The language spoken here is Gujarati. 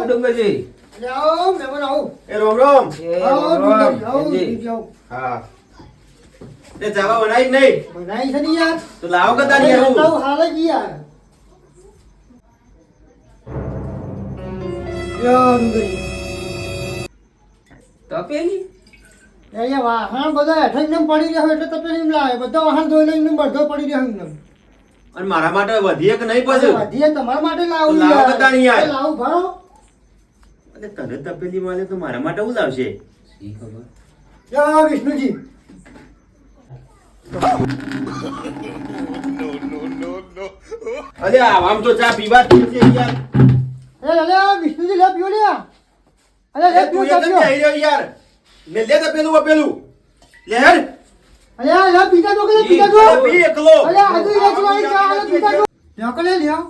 ડુંગરજી. આવો મહેમાન આવો. એ રોમ રોમ. આવો ડુંગરજી, આવો જાઓ. હા તે જાવા બનાવી નહીં બનાવી છે ને યાર. તો લાવો કદા નહીં આવું લાવ હાલે જ યાર. યો ડુંગરજી. તપેલી અહીંયા વાહણ બધા હેઠળ એકદમ પડી રહ્યો એટલે તપેલી એમ લાવે. બધા વાહણ ધોઈ લઈને બધો પડી રહ્યો એકદમ. અને મારા માટે વધીએ કે નહીં પછી વધીએ તમારા માટે લાવું તો લાવો બધા નહીં યાર. લાવું ભરો. અને તને તપેલી મળે તો મારા માટે હું લાવશે શી ખબર. જય વિષ્ણુજી. અરે આમ તો ચા પીવા જ છે યાર અલે વિષ્ણુજી લે પીઓ લે. અલે લે તું પીઓ એક જ પીઓ. કહી રહ્યો યાર લે લે તપેલું પેલું લે હેડ અલે લે પીતા જો કે પીતા જો. પી એકલો અલે આજુ લે ચલાઈ ચા અલે પીતા જો. લ્યો કે લે લ્યો.